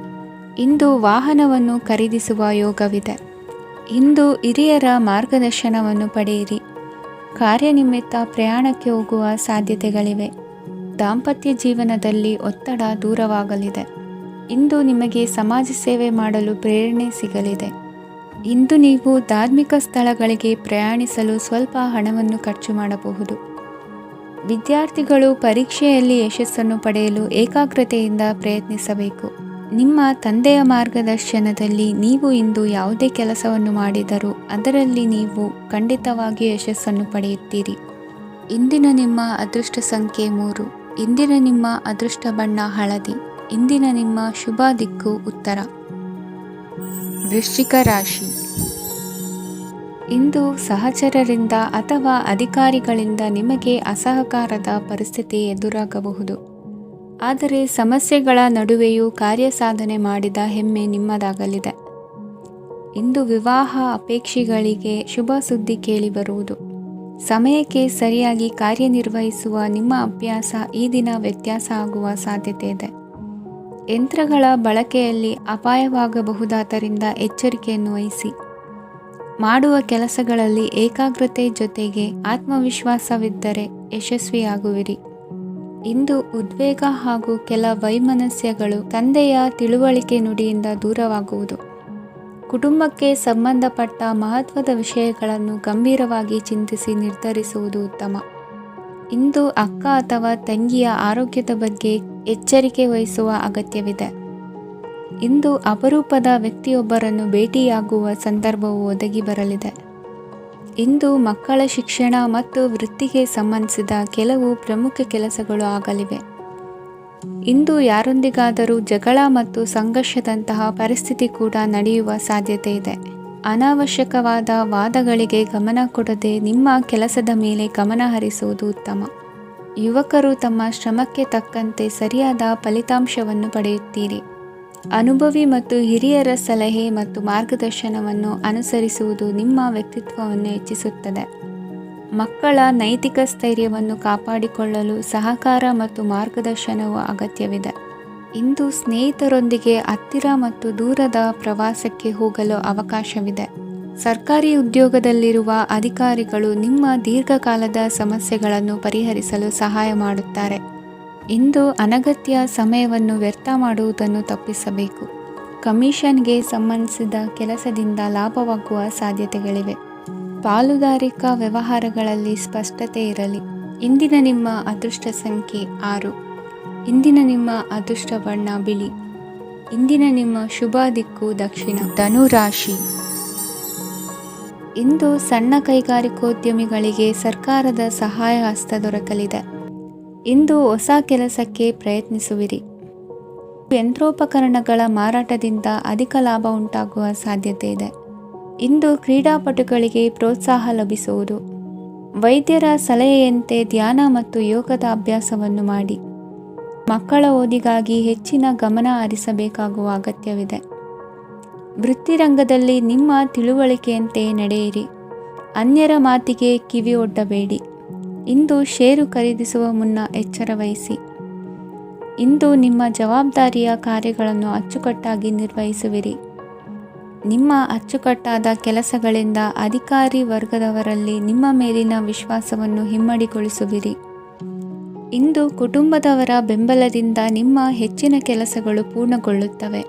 ಇಂದು ವಾಹನವನ್ನು ಖರೀದಿಸುವ ಯೋಗವಿದೆ. ಇಂದು ಹಿರಿಯರ ಮಾರ್ಗದರ್ಶನವನ್ನು ಪಡೆಯಿರಿ. ಕಾರ್ಯನಿಮಿತ್ತ ಪ್ರಯಾಣಕ್ಕೆ ಹೋಗುವ ಸಾಧ್ಯತೆಗಳಿವೆ. ದಾಂಪತ್ಯ ಜೀವನದಲ್ಲಿ ಒತ್ತಡ ದೂರವಾಗಲಿದೆ. ಇಂದು ನಿಮಗೆ ಸಮಾಜ ಸೇವೆ ಮಾಡಲು ಪ್ರೇರಣೆ ಸಿಗಲಿದೆ. ಇಂದು ನೀವು ಧಾರ್ಮಿಕ ಸ್ಥಳಗಳಿಗೆ ಪ್ರಯಾಣಿಸಲು ಸ್ವಲ್ಪ ಹಣವನ್ನು ಖರ್ಚು ಮಾಡಬಹುದು. ವಿದ್ಯಾರ್ಥಿಗಳು ಪರೀಕ್ಷೆಯಲ್ಲಿ ಯಶಸ್ಸನ್ನು ಪಡೆಯಲು ಏಕಾಗ್ರತೆಯಿಂದ ಪ್ರಯತ್ನಿಸಬೇಕು. ನಿಮ್ಮ ತಂದೆಯ ಮಾರ್ಗದರ್ಶನದಲ್ಲಿ ನೀವು ಇಂದು ಯಾವುದೇ ಕೆಲಸವನ್ನು ಮಾಡಿದರೂ ಅದರಲ್ಲಿ ನೀವು ಖಂಡಿತವಾಗಿಯೂ ಯಶಸ್ಸನ್ನು ಪಡೆಯುತ್ತೀರಿ. ಇಂದಿನ ನಿಮ್ಮ ಅದೃಷ್ಟ ಸಂಖ್ಯೆ 3. ಇಂದಿನ ನಿಮ್ಮ ಅದೃಷ್ಟ ಬಣ್ಣ ಹಳದಿ. ಇಂದಿನ ನಿಮ್ಮ ಶುಭ ದಿಕ್ಕು ಉತ್ತರ. ವೃಶ್ಚಿಕ ರಾಶಿ. ಇಂದು ಸಹಚರರಿಂದ ಅಥವಾ ಅಧಿಕಾರಿಗಳಿಂದ ನಿಮಗೆ ಅಸಹಕಾರದ ಪರಿಸ್ಥಿತಿ ಎದುರಾಗಬಹುದು. ಆದರೆ ಸಮಸ್ಯೆಗಳ ನಡುವೆಯೂ ಕಾರ್ಯಸಾಧನೆ ಮಾಡಿದ ಹೆಮ್ಮೆ ನಿಮ್ಮದಾಗಲಿದೆ. ಇಂದು ವಿವಾಹ ಅಪೇಕ್ಷಿಗಳಿಗೆ ಶುಭ ಸುದ್ದಿ ಕೇಳಿಬರುವುದು. ಸಮಯಕ್ಕೆ ಸರಿಯಾಗಿ ಕಾರ್ಯನಿರ್ವಹಿಸುವ ನಿಮ್ಮ ಅಭ್ಯಾಸ ಈ ದಿನ ವ್ಯತ್ಯಾಸ ಆಗುವ ಸಾಧ್ಯತೆ ಇದೆ. ಯಂತ್ರಗಳ ಬಳಕೆಯಲ್ಲಿ ಅಪಾಯವಾಗಬಹುದಾದ್ದರಿಂದ ಎಚ್ಚರಿಕೆಯನ್ನು ವಹಿಸಿ. ಮಾಡುವ ಕೆಲಸಗಳಲ್ಲಿ ಏಕಾಗ್ರತೆ ಜೊತೆಗೆ ಆತ್ಮವಿಶ್ವಾಸವಿದ್ದರೆ ಯಶಸ್ವಿಯಾಗುವಿರಿ. ಇಂದು ಉದ್ವೇಗ ಹಾಗೂ ಕೆಲ ವೈಮನಸ್ಯಗಳು ತಂದೆಯ ತಿಳುವಳಿಕೆ ನುಡಿಯಿಂದ ದೂರವಾಗುವುದು. ಕುಟುಂಬಕ್ಕೆ ಸಂಬಂಧಪಟ್ಟ ಮಹತ್ವದ ವಿಷಯಗಳನ್ನು ಗಂಭೀರವಾಗಿ ಚಿಂತಿಸಿ ನಿರ್ಧರಿಸುವುದು ಉತ್ತಮ. ಇಂದು ಅಕ್ಕ ಅಥವಾ ತಂಗಿಯ ಆರೋಗ್ಯದ ಬಗ್ಗೆ ಎಚ್ಚರಿಕೆ ವಹಿಸುವ ಅಗತ್ಯವಿದೆ. ಇಂದು ಅಪರೂಪದ ವ್ಯಕ್ತಿಯೊಬ್ಬರನ್ನು ಭೇಟಿಯಾಗುವ ಸಂದರ್ಭವು ಒದಗಿ ಬರಲಿದೆ. ಇಂದು ಮಕ್ಕಳ ಶಿಕ್ಷಣ ಮತ್ತು ವೃತ್ತಿಗೆ ಸಂಬಂಧಿಸಿದ ಕೆಲವು ಪ್ರಮುಖ ಕೆಲಸಗಳು ಆಗಲಿವೆ. ಇಂದು ಯಾರೊಂದಿಗಾದರೂ ಜಗಳ ಮತ್ತು ಸಂಘರ್ಷದಂತಹ ಪರಿಸ್ಥಿತಿ ಕೂಡ ನಡೆಯುವ ಸಾಧ್ಯತೆ ಇದೆ. ಅನಾವಶ್ಯಕವಾದ ವಾದಗಳಿಗೆ ಗಮನ ಕೊಡದೆ ನಿಮ್ಮ ಕೆಲಸದ ಮೇಲೆ ಗಮನ ಹರಿಸುವುದು ಉತ್ತಮ. ಯುವಕರು ತಮ್ಮ ಶ್ರಮಕ್ಕೆ ತಕ್ಕಂತೆ ಸರಿಯಾದ ಫಲಿತಾಂಶವನ್ನು ಪಡೆಯುತ್ತೀರಿ. ಅನುಭವಿ ಮತ್ತು ಹಿರಿಯರ ಸಲಹೆ ಮತ್ತು ಮಾರ್ಗದರ್ಶನವನ್ನು ಅನುಸರಿಸುವುದು ನಿಮ್ಮ ವ್ಯಕ್ತಿತ್ವವನ್ನು ಹೆಚ್ಚಿಸುತ್ತದೆ. ಮಕ್ಕಳ ನೈತಿಕ ಸ್ಥೈರ್ಯವನ್ನು ಕಾಪಾಡಿಕೊಳ್ಳಲು ಸಹಕಾರ ಮತ್ತು ಮಾರ್ಗದರ್ಶನವು ಅಗತ್ಯವಿದೆ. ಇಂದು ಸ್ನೇಹಿತರೊಂದಿಗೆ ಹತ್ತಿರ ಮತ್ತು ದೂರದ ಪ್ರವಾಸಕ್ಕೆ ಹೋಗಲು ಅವಕಾಶವಿದೆ. ಸರ್ಕಾರಿ ಉದ್ಯೋಗದಲ್ಲಿರುವ ಅಧಿಕಾರಿಗಳು ನಿಮ್ಮ ದೀರ್ಘಕಾಲದ ಸಮಸ್ಯೆಗಳನ್ನು ಪರಿಹರಿಸಲು ಸಹಾಯ ಮಾಡುತ್ತಾರೆ. ಇಂದು ಅನಗತ್ಯ ಸಮಯವನ್ನು ವ್ಯರ್ಥ ಮಾಡುವುದನ್ನು ತಪ್ಪಿಸಬೇಕು. ಕಮಿಷನ್ಗೆ ಸಂಬಂಧಿಸಿದ ಕೆಲಸದಿಂದ ಲಾಭವಾಗುವ ಸಾಧ್ಯತೆಗಳಿವೆ. ಪಾಲುದಾರಿಕಾ ವ್ಯವಹಾರಗಳಲ್ಲಿ ಸ್ಪಷ್ಟತೆ ಇರಲಿ. ಇಂದಿನ ನಿಮ್ಮ ಅದೃಷ್ಟ ಸಂಖ್ಯೆ 6. ಇಂದಿನ ನಿಮ್ಮ ಅದೃಷ್ಟ ಬಣ್ಣ ಬಿಳಿ. ಇಂದಿನ ನಿಮ್ಮ ಶುಭ ದಿಕ್ಕು ದಕ್ಷಿಣ. ಧನುರಾಶಿ. ಇಂದು ಸಣ್ಣ ಕೈಗಾರಿಕೋದ್ಯಮಿಗಳಿಗೆ ಸರ್ಕಾರದ ಸಹಾಯ ಹಸ್ತ ದೊರಕಲಿದೆ. ಇಂದು ಹೊಸ ಕೆಲಸಕ್ಕೆ ಪ್ರಯತ್ನಿಸುವಿರಿ. ಯಂತ್ರೋಪಕರಣಗಳ ಮಾರಾಟದಿಂದ ಅಧಿಕ ಲಾಭ ಉಂಟಾಗುವ ಸಾಧ್ಯತೆ ಇದೆ. ಇಂದು ಕ್ರೀಡಾಪಟುಗಳಿಗೆ ಪ್ರೋತ್ಸಾಹ ಲಭಿಸುವುದು. ವೈದ್ಯರ ಸಲಹೆಯಂತೆ ಧ್ಯಾನ ಮತ್ತು ಯೋಗದ ಅಭ್ಯಾಸವನ್ನು ಮಾಡಿ. ಮಕ್ಕಳ ಓದಿಗಾಗಿ ಹೆಚ್ಚಿನ ಗಮನ ಹರಿಸಬೇಕಾಗುವ ಅಗತ್ಯವಿದೆ. ವೃತ್ತಿರಂಗದಲ್ಲಿ ನಿಮ್ಮ ತಿಳುವಳಿಕೆಯಂತೆ ನಡೆಯಿರಿ. ಅನ್ಯರ ಮಾತಿಗೆ ಕಿವಿ ಒಡ್ಡಬೇಡಿ. ಇಂದು ಷೇರು ಖರೀದಿಸುವ ಮುನ್ನ ಎಚ್ಚರ ವಹಿಸಿ. ಇಂದು ನಿಮ್ಮ ಜವಾಬ್ದಾರಿಯ ಕಾರ್ಯಗಳನ್ನು ಅಚ್ಚುಕಟ್ಟಾಗಿ ನಿರ್ವಹಿಸುವಿರಿ. ನಿಮ್ಮ ಅಚ್ಚುಕಟ್ಟಾದ ಕೆಲಸಗಳಿಂದ ಅಧಿಕಾರಿ ವರ್ಗದವರಲ್ಲಿ ನಿಮ್ಮ ಮೇಲಿನ ವಿಶ್ವಾಸವನ್ನು ಇಮ್ಮಡಿಗೊಳಿಸುವಿರಿ. ಇಂದು ಕುಟುಂಬದವರ ಬೆಂಬಲದಿಂದ ನಿಮ್ಮ ಹೆಚ್ಚಿನ ಕೆಲಸಗಳು ಪೂರ್ಣಗೊಳ್ಳುತ್ತವೆ.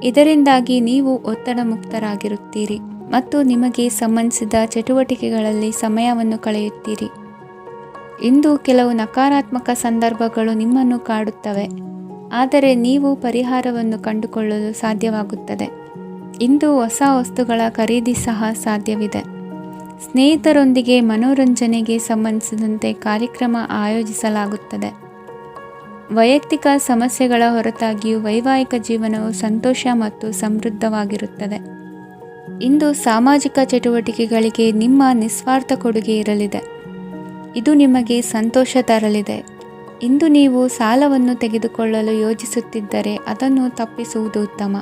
ಇದರಿಂದಾಗಿ ನೀವು ಒತ್ತಡ ಮುಕ್ತರಾಗಿರುತ್ತೀರಿ ಮತ್ತು ನಿಮಗೆ ಸಂಬಂಧಿಸಿದ ಚಟುವಟಿಕೆಗಳಲ್ಲಿ ಸಮಯವನ್ನು ಕಳೆಯುತ್ತೀರಿ. ಇಂದು ಕೆಲವು ನಕಾರಾತ್ಮಕ ಸಂದರ್ಭಗಳು ನಿಮ್ಮನ್ನು ಕಾಡುತ್ತವೆ, ಆದರೆ ನೀವು ಪರಿಹಾರವನ್ನು ಕಂಡುಕೊಳ್ಳಲು ಸಾಧ್ಯವಾಗುತ್ತದೆ. ಇಂದು ಹೊಸ ವಸ್ತುಗಳ ಖರೀದಿ ಸಹ ಸಾಧ್ಯವಿದೆ. ಸ್ನೇಹಿತರೊಂದಿಗೆ ಮನೋರಂಜನೆಗೆ ಸಂಬಂಧಿಸಿದಂತೆ ಕಾರ್ಯಕ್ರಮ ಆಯೋಜಿಸಲಾಗುತ್ತದೆ. ವೈಯಕ್ತಿಕ ಸಮಸ್ಯೆಗಳ ಹೊರತಾಗಿಯೂ ವೈವಾಹಿಕ ಜೀವನವು ಸಂತೋಷ ಮತ್ತು ಸಮೃದ್ಧವಾಗಿರುತ್ತದೆ. ಇಂದು ಸಾಮಾಜಿಕ ಚಟುವಟಿಕೆಗಳಿಗೆ ನಿಮ್ಮ ನಿಸ್ವಾರ್ಥ ಕೊಡುಗೆ ಇರಲಿದೆ. ಇದು ನಿಮಗೆ ಸಂತೋಷ ತರಲಿದೆ. ಇಂದು ನೀವು ಸಾಲವನ್ನು ತೆಗೆದುಕೊಳ್ಳಲು ಯೋಜಿಸುತ್ತಿದ್ದರೆ ಅದನ್ನು ತಪ್ಪಿಸುವುದು ಉತ್ತಮ.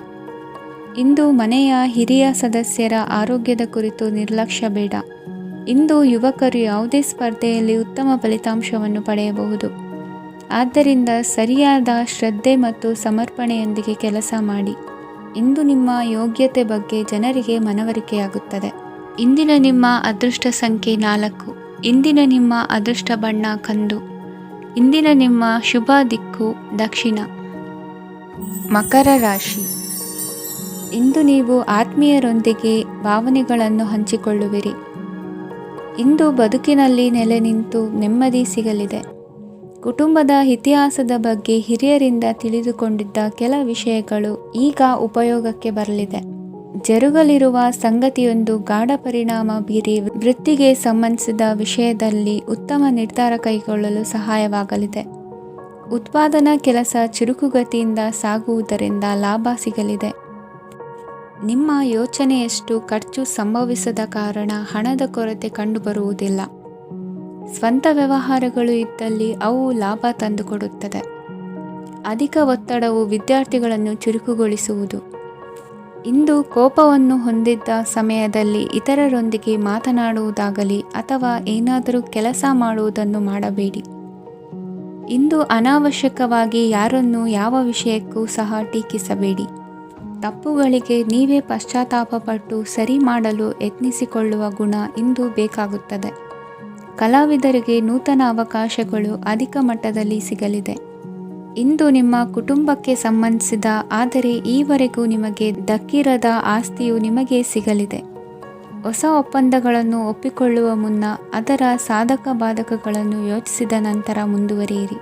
ಇಂದು ಮನೆಯ ಹಿರಿಯ ಸದಸ್ಯರ ಆರೋಗ್ಯದ ಕುರಿತು ನಿರ್ಲಕ್ಷ್ಯ ಬೇಡ. ಇಂದು ಯುವಕರು ಯಾವುದೇ ಸ್ಪರ್ಧೆಯಲ್ಲಿ ಉತ್ತಮ ಫಲಿತಾಂಶವನ್ನು ಪಡೆಯಬಹುದು. ಆದ್ದರಿಂದ ಸರಿಯಾದ ಶ್ರದ್ಧೆ ಮತ್ತು ಸಮರ್ಪಣೆಯೊಂದಿಗೆ ಕೆಲಸ ಮಾಡಿ. ಇಂದು ನಿಮ್ಮ ಯೋಗ್ಯತೆ ಬಗ್ಗೆ ಜನರಿಗೆ ಮನವರಿಕೆಯಾಗುತ್ತದೆ. ಇಂದಿನ ನಿಮ್ಮ ಅದೃಷ್ಟ ಸಂಖ್ಯೆ 4. ಇಂದಿನ ನಿಮ್ಮ ಅದೃಷ್ಟ ಬಣ್ಣ ಕಂದು. ಇಂದಿನ ನಿಮ್ಮ ಶುಭ ದಿಕ್ಕು ದಕ್ಷಿಣ. ಮಕರ ರಾಶಿ. ಇಂದು ನೀವು ಆತ್ಮೀಯರೊಂದಿಗೆ ಭಾವನೆಗಳನ್ನು ಹಂಚಿಕೊಳ್ಳುವಿರಿ. ಇಂದು ಬದುಕಿನಲ್ಲಿ ನೆಲೆ ನಿಂತು ನೆಮ್ಮದಿ ಸಿಗಲಿದೆ. ಕುಟುಂಬದ ಇತಿಹಾಸದ ಬಗ್ಗೆ ಹಿರಿಯರಿಂದ ತಿಳಿದುಕೊಂಡಿದ್ದ ಕೆಲ ವಿಷಯಗಳು ಈಗ ಉಪಯೋಗಕ್ಕೆ ಬರಲಿದೆ. ಜರುಗಲಿರುವ ಸಂಗತಿಯೊಂದು ಗಾಢ ಪರಿಣಾಮ ಬೀರಿ ವೃತ್ತಿಗೆ ಸಂಬಂಧಿಸಿದ ವಿಷಯದಲ್ಲಿ ಉತ್ತಮ ನಿರ್ಧಾರ ಕೈಗೊಳ್ಳಲು ಸಹಾಯವಾಗಲಿದೆ. ಉತ್ಪಾದನಾ ಕೆಲಸ ಚುರುಕುಗತಿಯಿಂದ ಸಾಗುವುದರಿಂದ ಲಾಭ ಸಿಗಲಿದೆ. ನಿಮ್ಮ ಯೋಚನೆಯಷ್ಟು ಖರ್ಚು ಸಂಭವಿಸದ ಕಾರಣ ಹಣದ ಕೊರತೆ ಕಂಡುಬರುವುದಿಲ್ಲ. ಸ್ವಂತ ವ್ಯವಹಾರಗಳು ಇದ್ದಲ್ಲಿ ಅವು ಲಾಭ ತಂದುಕೊಡುತ್ತದೆ. ಅಧಿಕ ಒತ್ತಡವು ವಿದ್ಯಾರ್ಥಿಗಳನ್ನು ಚುರುಕುಗೊಳಿಸುವುದು. ಇಂದು ಕೋಪವನ್ನು ಹೊಂದಿದ್ದ ಸಮಯದಲ್ಲಿ ಇತರರೊಂದಿಗೆ ಮಾತನಾಡುವುದಾಗಲಿ ಅಥವಾ ಏನಾದರೂ ಕೆಲಸ ಮಾಡುವುದನ್ನು ಮಾಡಬೇಡಿ. ಇಂದು ಅನಾವಶ್ಯಕವಾಗಿ ಯಾರನ್ನೂ ಯಾವ ವಿಷಯಕ್ಕೂ ಸಹ ಟೀಕಿಸಬೇಡಿ. ತಪ್ಪುಗಳಿಗೆ ನೀವೇ ಪಶ್ಚಾತ್ತಾಪಪಟ್ಟು ಸರಿ ಮಾಡಲು ಯತ್ನಿಸಿಕೊಳ್ಳುವ ಗುಣ ಇಂದು ಬೇಕಾಗುತ್ತದೆ. ಕಲಾವಿದರಿಗೆ ನೂತನ ಅವಕಾಶಗಳು ಅಧಿಕ ಮಟ್ಟದಲ್ಲಿ ಸಿಗಲಿದೆ. ಇಂದು ನಿಮ್ಮ ಕುಟುಂಬಕ್ಕೆ ಸಂಬಂಧಿಸಿದ ಆದರೆ ಈವರೆಗೂ ನಿಮಗೆ ದಕ್ಕಿರದ ಆಸ್ತಿಯು ನಿಮಗೆ ಸಿಗಲಿದೆ. ಹೊಸ ಒಪ್ಪಂದಗಳನ್ನು ಒಪ್ಪಿಕೊಳ್ಳುವ ಮುನ್ನ ಅದರ ಸಾಧಕ ಬಾಧಕಗಳನ್ನು ಯೋಚಿಸಿದ ನಂತರ ಮುಂದುವರಿಯಿರಿ.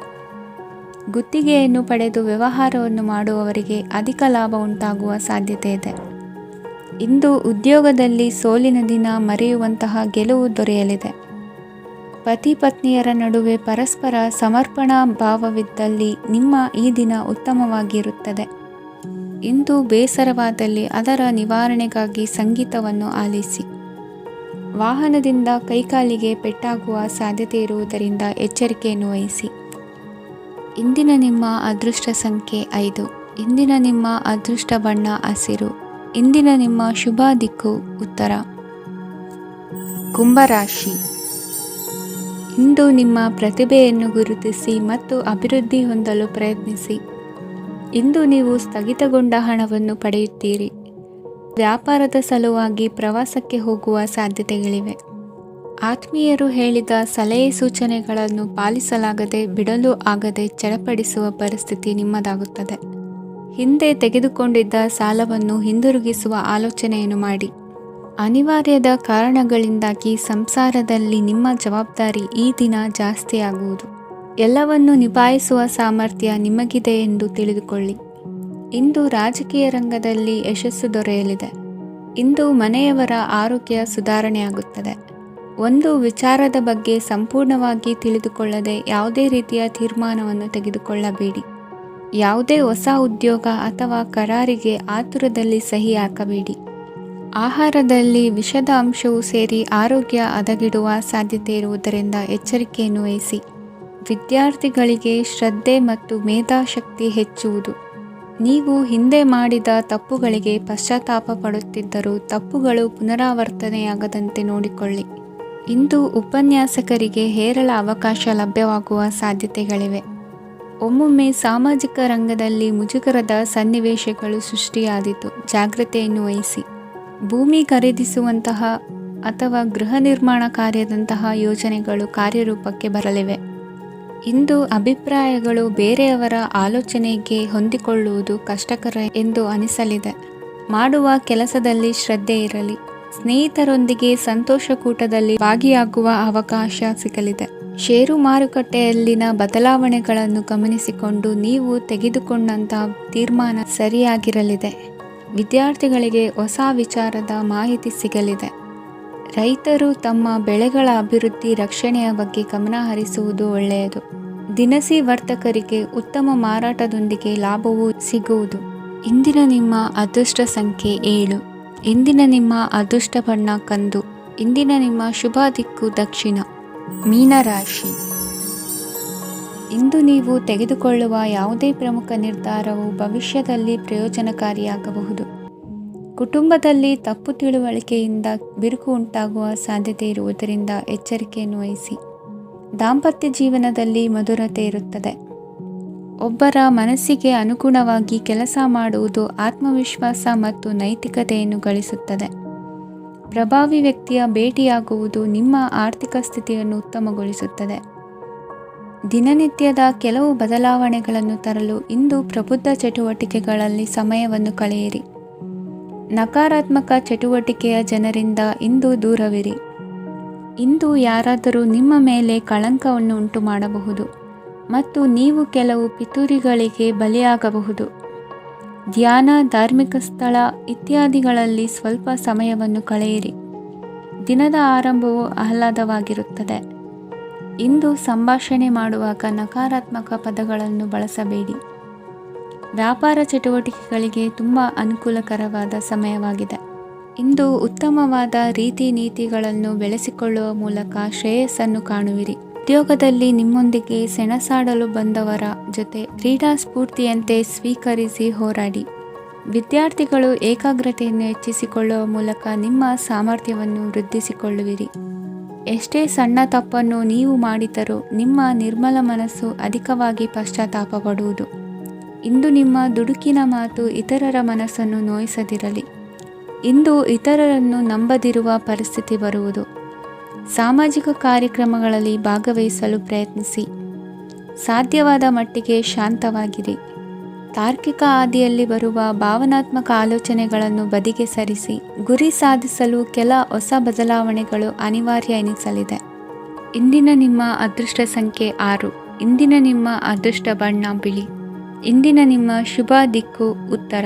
ಗುತ್ತಿಗೆಯನ್ನು ಪಡೆದು ವ್ಯವಹಾರವನ್ನು ಮಾಡುವವರಿಗೆ ಅಧಿಕ ಲಾಭ ಉಂಟಾಗುವ ಸಾಧ್ಯತೆ ಇದೆ. ಇಂದು ಉದ್ಯೋಗದಲ್ಲಿ ಸೋಲಿನ ದಿನ ಮರೆಯುವಂತಹ ಗೆಲುವು ದೊರೆಯಲಿದೆ. ಪತಿ ಪತ್ನಿಯರ ನಡುವೆ ಪರಸ್ಪರ ಸಮರ್ಪಣಾ ಭಾವವಿದ್ದಲ್ಲಿ ನಿಮ್ಮ ಈ ದಿನ ಉತ್ತಮವಾಗಿರುತ್ತದೆ. ಇಂದು ಬೇಸರವಾದಲ್ಲಿ ಅದರ ನಿವಾರಣೆಗಾಗಿ ಸಂಗೀತವನ್ನು ಆಲಿಸಿ. ವಾಹನದಿಂದ ಕೈಕಾಲಿಗೆ ಪೆಟ್ಟಾಗುವ ಸಾಧ್ಯತೆ ಇರುವುದರಿಂದ ಎಚ್ಚರಿಕೆಯನ್ನು ವಹಿಸಿ. ಇಂದಿನ ನಿಮ್ಮ ಅದೃಷ್ಟ ಸಂಖ್ಯೆ 5. ಇಂದಿನ ನಿಮ್ಮ ಅದೃಷ್ಟ ಬಣ್ಣ ಹಸಿರು. ಇಂದಿನ ನಿಮ್ಮ ಶುಭ ದಿಕ್ಕು ಉತ್ತರ. ಕುಂಭರಾಶಿ. ಇಂದು ನಿಮ್ಮ ಪ್ರತಿಭೆಯನ್ನು ಗುರುತಿಸಿ ಮತ್ತು ಅಭಿವೃದ್ಧಿ ಹೊಂದಲು ಪ್ರಯತ್ನಿಸಿ. ಇಂದು ನೀವು ಸ್ಥಗಿತಗೊಂಡ ಹಣವನ್ನು ಪಡೆಯುತ್ತೀರಿ. ವ್ಯಾಪಾರದ ಸಲುವಾಗಿ ಪ್ರವಾಸಕ್ಕೆ ಹೋಗುವ ಸಾಧ್ಯತೆಗಳಿವೆ. ಆತ್ಮೀಯರು ಹೇಳಿದ ಸಲಹೆ ಸೂಚನೆಗಳನ್ನು ಪಾಲಿಸಲಾಗದೆ ಬಿಡಲು ಆಗದೆ ಚಡಪಡಿಸುವ ಪರಿಸ್ಥಿತಿ ನಿಮ್ಮದಾಗುತ್ತದೆ. ಹಿಂದೆ ತೆಗೆದುಕೊಂಡಿದ್ದ ಸಾಲವನ್ನು ಹಿಂದಿರುಗಿಸುವ ಆಲೋಚನೆಯನ್ನು ಮಾಡಿ. ಅನಿವಾರ್ಯದ ಕಾರಣಗಳಿಂದಾಗಿ ಸಂಸಾರದಲ್ಲಿ ನಿಮ್ಮ ಜವಾಬ್ದಾರಿ ಈ ದಿನ ಜಾಸ್ತಿಯಾಗುವುದು. ಎಲ್ಲವನ್ನು ನಿಭಾಯಿಸುವ ಸಾಮರ್ಥ್ಯ ನಿಮಗಿದೆ ಎಂದು ತಿಳಿದುಕೊಳ್ಳಿ. ಇಂದು ರಾಜಕೀಯ ರಂಗದಲ್ಲಿ ಯಶಸ್ಸು ದೊರೆಯಲಿದೆ. ಇಂದು ಮನೆಯವರ ಆರೋಗ್ಯ ಸುಧಾರಣೆಯಾಗುತ್ತದೆ. ಒಂದು ವಿಚಾರದ ಬಗ್ಗೆ ಸಂಪೂರ್ಣವಾಗಿ ತಿಳಿದುಕೊಳ್ಳದೆ ಯಾವುದೇ ರೀತಿಯ ತೀರ್ಮಾನವನ್ನು ತೆಗೆದುಕೊಳ್ಳಬೇಡಿ. ಯಾವುದೇ ಹೊಸ ಉದ್ಯೋಗ ಅಥವಾ ಕರಾರಿಗೆ ಆತುರದಲ್ಲಿ ಸಹಿ ಹಾಕಬೇಡಿ. ಆಹಾರದಲ್ಲಿ ವಿಷದ ಅಂಶವು ಸೇರಿ ಆರೋಗ್ಯ ಹದಗೆಡುವ ಸಾಧ್ಯತೆ ಇರುವುದರಿಂದ ಎಚ್ಚರಿಕೆಯನ್ನು ವಹಿಸಿ. ವಿದ್ಯಾರ್ಥಿಗಳಿಗೆ ಶ್ರದ್ಧೆ ಮತ್ತು ಮೇಧಾಶಕ್ತಿ ಹೆಚ್ಚುವುದು. ನೀವು ಹಿಂದೆ ಮಾಡಿದ ತಪ್ಪುಗಳಿಗೆ ಪಶ್ಚಾತ್ತಾಪ ಪಡುತ್ತಿದ್ದರೂ ತಪ್ಪುಗಳು ಪುನರಾವರ್ತನೆಯಾಗದಂತೆ ನೋಡಿಕೊಳ್ಳಿ. ಇಂದು ಉಪನ್ಯಾಸಕರಿಗೆ ಹೇರಳ ಅವಕಾಶ ಲಭ್ಯವಾಗುವ ಸಾಧ್ಯತೆಗಳಿವೆ. ಒಮ್ಮೊಮ್ಮೆ ಸಾಮಾಜಿಕ ರಂಗದಲ್ಲಿ ಮುಜುಗರದ ಸನ್ನಿವೇಶಗಳು ಸೃಷ್ಟಿಯಾದೀತು. ಜಾಗ್ರತೆಯನ್ನು ವಹಿಸಿ. ಭೂಮಿ ಖರೀದಿಸುವಂತಹ ಅಥವಾ ಗೃಹ ನಿರ್ಮಾಣ ಕಾರ್ಯದಂತಹ ಯೋಜನೆಗಳು ಕಾರ್ಯರೂಪಕ್ಕೆ ಬರಲಿವೆ. ಇಂದು ಅಭಿಪ್ರಾಯಗಳು ಬೇರೆಯವರ ಆಲೋಚನೆಗೆ ಹೊಂದಿಕೊಳ್ಳುವುದು ಕಷ್ಟಕರ ಎಂದು ಅನಿಸಲಿದೆ. ಮಾಡುವ ಕೆಲಸದಲ್ಲಿ ಶ್ರದ್ಧೆ ಇರಲಿ. ಸ್ನೇಹಿತರೊಂದಿಗೆ ಸಂತೋಷಕೂಟದಲ್ಲಿ ಭಾಗಿಯಾಗುವ ಅವಕಾಶ ಸಿಗಲಿದೆ. ಷೇರು ಮಾರುಕಟ್ಟೆಯಲ್ಲಿನ ಬದಲಾವಣೆಗಳನ್ನು ಗಮನಿಸಿಕೊಂಡು ನೀವು ತೆಗೆದುಕೊಂಡಂತಹ ತೀರ್ಮಾನ ಸರಿಯಾಗಿರಲಿದೆ. ವಿದ್ಯಾರ್ಥಿಗಳಿಗೆ ಹೊಸ ವಿಚಾರದ ಮಾಹಿತಿ ಸಿಗಲಿದೆ. ರೈತರು ತಮ್ಮ ಬೆಳೆಗಳ ಅಭಿವೃದ್ಧಿ ರಕ್ಷಣೆಯ ಬಗ್ಗೆ ಗಮನ ಹರಿಸುವುದು ಒಳ್ಳೆಯದು. ದಿನಸಿ ವರ್ತಕರಿಗೆ ಉತ್ತಮ ಮಾರಾಟದೊಂದಿಗೆ ಲಾಭವೂ ಸಿಗುವುದು. ಇಂದಿನ ನಿಮ್ಮ ಅದೃಷ್ಟ ಸಂಖ್ಯೆ 7. ಇಂದಿನ ನಿಮ್ಮ ಅದೃಷ್ಟ ಬಣ್ಣ ಕಂದು. ಇಂದಿನ ನಿಮ್ಮ ಶುಭ ದಿಕ್ಕು ದಕ್ಷಿಣ. ಮೀನರಾಶಿ. ಇಂದು ನೀವು ತೆಗೆದುಕೊಳ್ಳುವ ಯಾವುದೇ ಪ್ರಮುಖ ನಿರ್ಧಾರವು ಭವಿಷ್ಯದಲ್ಲಿ ಪ್ರಯೋಜನಕಾರಿಯಾಗಬಹುದು. ಕುಟುಂಬದಲ್ಲಿ ತಪ್ಪು ತಿಳುವಳಿಕೆಯಿಂದ ಬಿರುಕು ಉಂಟಾಗುವ ಸಾಧ್ಯತೆ ಇರುವುದರಿಂದ ಎಚ್ಚರಿಕೆಯನ್ನು ವಹಿಸಿ. ದಾಂಪತ್ಯ ಜೀವನದಲ್ಲಿ ಮಧುರತೆ ಇರುತ್ತದೆ. ಒಬ್ಬರ ಮನಸ್ಸಿಗೆ ಅನುಗುಣವಾಗಿ ಕೆಲಸ ಮಾಡುವುದು ಆತ್ಮವಿಶ್ವಾಸ ಮತ್ತು ನೈತಿಕತೆಯನ್ನು ಗಳಿಸುತ್ತದೆ. ಪ್ರಭಾವಿ ವ್ಯಕ್ತಿಯ ಭೇಟಿಯಾಗುವುದು ನಿಮ್ಮ ಆರ್ಥಿಕ ಸ್ಥಿತಿಯನ್ನು ಉತ್ತಮಗೊಳಿಸುತ್ತದೆ. ದಿನನಿತ್ಯದ ಕೆಲವು ಬದಲಾವಣೆಗಳನ್ನು ತರಲು ಇಂದು ಪ್ರಬುದ್ಧ ಚಟುವಟಿಕೆಗಳಲ್ಲಿ ಸಮಯವನ್ನು ಕಳೆಯಿರಿ. ನಕಾರಾತ್ಮಕ ಚಟುವಟಿಕೆಯ ಜನರಿಂದ ಇಂದು ದೂರವಿರಿ. ಇಂದು ಯಾರಾದರೂ ನಿಮ್ಮ ಮೇಲೆ ಕಳಂಕವನ್ನು ಉಂಟು ಮಾಡಬಹುದು ಮತ್ತು ನೀವು ಕೆಲವು ಪಿತೂರಿಗಳಿಗೆ ಬಲಿಯಾಗಬಹುದು. ಧ್ಯಾನ, ಧಾರ್ಮಿಕ ಸ್ಥಳ ಇತ್ಯಾದಿಗಳಲ್ಲಿ ಸ್ವಲ್ಪ ಸಮಯವನ್ನು ಕಳೆಯಿರಿ. ದಿನದ ಆರಂಭವು ಆಹ್ಲಾದವಾಗಿರುತ್ತದೆ. ಇಂದು ಸಂಭಾಷಣೆ ಮಾಡುವಾಗ ನಕಾರಾತ್ಮಕ ಪದಗಳನ್ನು ಬಳಸಬೇಡಿ. ವ್ಯಾಪಾರ ಚಟುವಟಿಕೆಗಳಿಗೆ ತುಂಬ ಅನುಕೂಲಕರವಾದ ಸಮಯವಾಗಿದೆ. ಇಂದು ಉತ್ತಮವಾದ ರೀತಿ ನೀತಿಗಳನ್ನು ಬೆಳೆಸಿಕೊಳ್ಳುವ ಮೂಲಕ ಶ್ರೇಯಸ್ಸನ್ನು ಕಾಣುವಿರಿ. ಉದ್ಯೋಗದಲ್ಲಿ ನಿಮ್ಮೊಂದಿಗೆ ಸೆಣಸಾಡಲು ಬಂದವರ ಜೊತೆ ಕ್ರೀಡಾ ಸ್ಫೂರ್ತಿಯಂತೆ ಸ್ವೀಕರಿಸಿ ಹೋರಾಡಿ. ವಿದ್ಯಾರ್ಥಿಗಳು ಏಕಾಗ್ರತೆಯನ್ನು ಹೆಚ್ಚಿಸಿಕೊಳ್ಳುವ ಮೂಲಕ ನಿಮ್ಮ ಸಾಮರ್ಥ್ಯವನ್ನು ವೃದ್ಧಿಸಿಕೊಳ್ಳುವಿರಿ. ಎಷ್ಟೇ ಸಣ್ಣ ತಪ್ಪನ್ನು ನೀವು ಮಾಡಿದರೂ ನಿಮ್ಮ ನಿರ್ಮಲ ಮನಸ್ಸು ಅಧಿಕವಾಗಿ ಪಶ್ಚಾತ್ತಾಪ ಪಡುವುದು. ಇಂದು ನಿಮ್ಮ ದುಡುಕಿನ ಮಾತು ಇತರರ ಮನಸ್ಸನ್ನು ನೋಯಿಸದಿರಲಿ. ಇಂದು ಇತರರನ್ನು ನಂಬದಿರುವ ಪರಿಸ್ಥಿತಿ ಬರುವುದು. ಸಾಮಾಜಿಕ ಕಾರ್ಯಕ್ರಮಗಳಲ್ಲಿ ಭಾಗವಹಿಸಲು ಪ್ರಯತ್ನಿಸಿ. ಸಾಧ್ಯವಾದ ಮಟ್ಟಿಗೆ ಶಾಂತವಾಗಿರಿ. ತಾರ್ಕಿಕ ಹಾದಿಯಲ್ಲಿ ಬರುವ ಭಾವನಾತ್ಮಕ ಆಲೋಚನೆಗಳನ್ನು ಬದಿಗೆ ಸರಿಸಿ. ಗುರಿ ಸಾಧಿಸಲು ಕೆಲ ಹೊಸ ಬದಲಾವಣೆಗಳು ಅನಿವಾರ್ಯ ಎನಿಸಲಿದೆ. ಇಂದಿನ ನಿಮ್ಮ ಅದೃಷ್ಟ ಸಂಖ್ಯೆ 6. ಇಂದಿನ ನಿಮ್ಮ ಅದೃಷ್ಟ ಬಣ್ಣ ಬಿಳಿ. ಇಂದಿನ ನಿಮ್ಮ ಶುಭ ದಿಕ್ಕು ಉತ್ತರ.